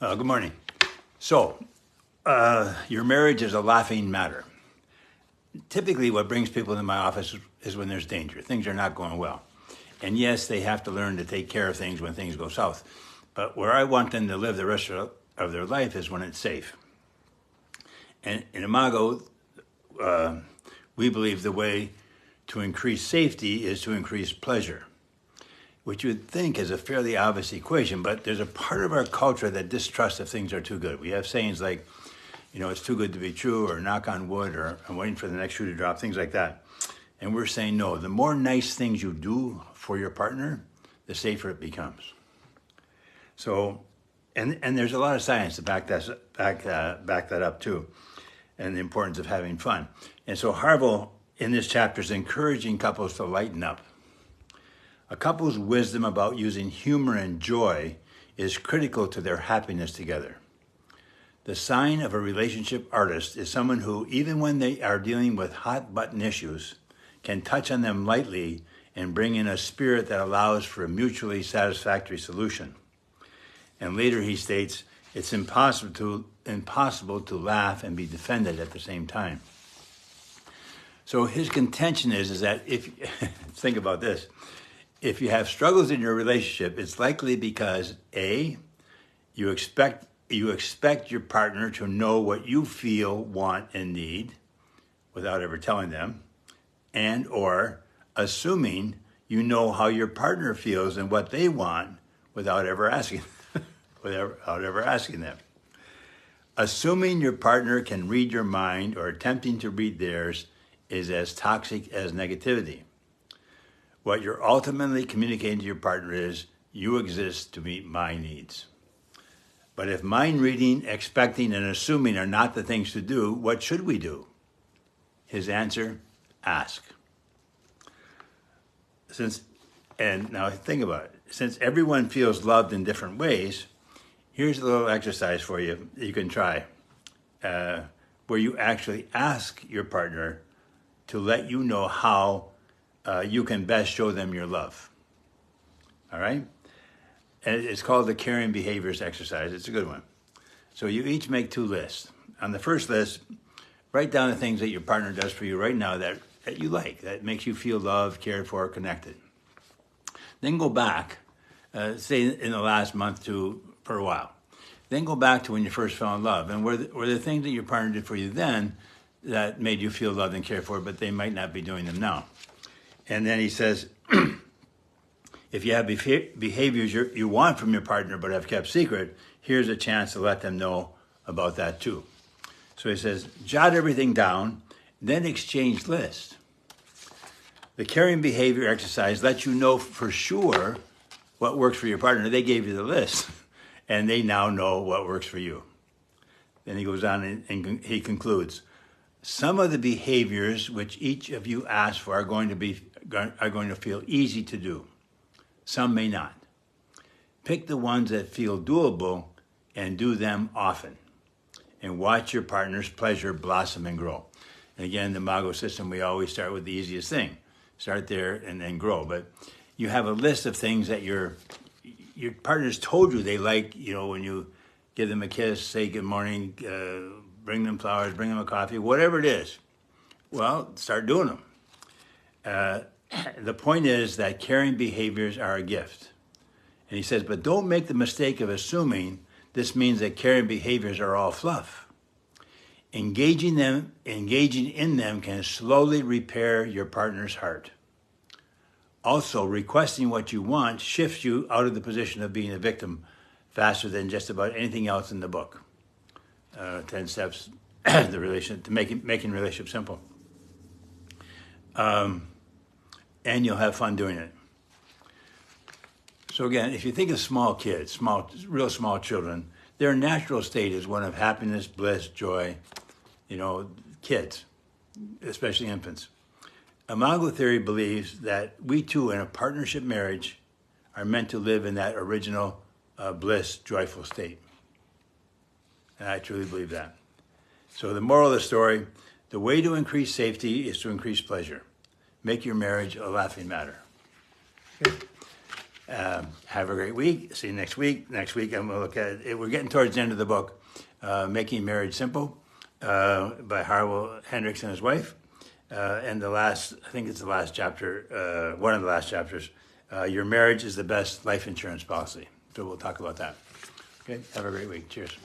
Good morning. So, your marriage is a laughing matter. Typically, what brings people into my office is when there's danger. Things are not going well. And yes, they have to learn to take care of things when things go south. But where I want them to live the rest of their life is when it's safe. And in Imago, we believe the way to increase safety is to increase pleasure, which you would think is a fairly obvious equation, but there's a part of our culture that distrusts if things are too good. We have sayings like, it's too good to be true, or knock on wood, or I'm waiting for the next shoe to drop, things like that. And we're saying, no, the more nice things you do for your partner, the safer it becomes. So, and there's a lot of science to back that up too, and the importance of having fun. And so Harville, in this chapter, is encouraging couples to lighten up. A couple's wisdom about using humor and joy is critical to their happiness together. The sign of a relationship artist is someone who, even when they are dealing with hot-button issues, can touch on them lightly and bring in a spirit that allows for a mutually satisfactory solution. And later he states, it's impossible to laugh and be defended at the same time. So his contention is that if, think about this, if you have struggles in your relationship, it's likely because A, you expect your partner to know what you feel, want, and need without ever telling them, and or assuming you know how your partner feels and what they want without ever asking them. Assuming your partner can read your mind or attempting to read theirs is as toxic as negativity. What you're ultimately communicating to your partner is, you exist to meet my needs. But if mind reading, expecting, and assuming are not the things to do, what should we do? His answer, ask. And now think about it. Since everyone feels loved in different ways, here's a little exercise for you that you can try, where you actually ask your partner to let you know how you can best show them your love. All right? And it's called the caring behaviors exercise. It's a good one. So you each make 2 lists. On the first list, write down the things that your partner does for you right now that you like, that makes you feel loved, cared for, connected. Then go back, say in the last month for a while. Then go back to when you first fell in love. And were the things that your partner did for you then that made you feel loved and cared for, but they might not be doing them now. And then he says, if you have behaviors you want from your partner but have kept secret, here's a chance to let them know about that too. So he says, jot everything down, then exchange lists. The caring behavior exercise lets you know for sure what works for your partner. They gave you the list, and they now know what works for you. Then he goes on and he concludes, some of the behaviors which each of you asked for are going to feel easy to do. Some may not. Pick the ones that feel doable and do them often. And watch your partner's pleasure blossom and grow. And again, the Imago system, we always start with the easiest thing. Start there and then grow. But you have a list of things that your partner's told you they like, when you give them a kiss, say good morning, bring them flowers, bring them a coffee, whatever it is. Well, start doing them. The point is that caring behaviors are a gift. And he says, but don't make the mistake of assuming this means that caring behaviors are all fluff. Engaging in them can slowly repair your partner's heart. Also, requesting what you want shifts you out of the position of being a victim faster than just about anything else in the book. 10 steps to making relationships simple. And you'll have fun doing it. So again, if you think of small kids, real small children, their natural state is one of happiness, bliss, joy, kids, especially infants. Imago theory believes that we too, in a partnership marriage, are meant to live in that original bliss, joyful state. And I truly believe that. So the moral of the story, the way to increase safety is to increase pleasure. Make your marriage a laughing matter. Okay? Have a great week. See you next week. Next week I'm going to look at it. We're getting towards the end of the book, Making Marriage Simple, by Harwell Hendricks and his wife. And I think it's the last chapter, one of the last chapters, your marriage is the best life insurance policy. So we'll talk about that. Okay, have a great week. Cheers.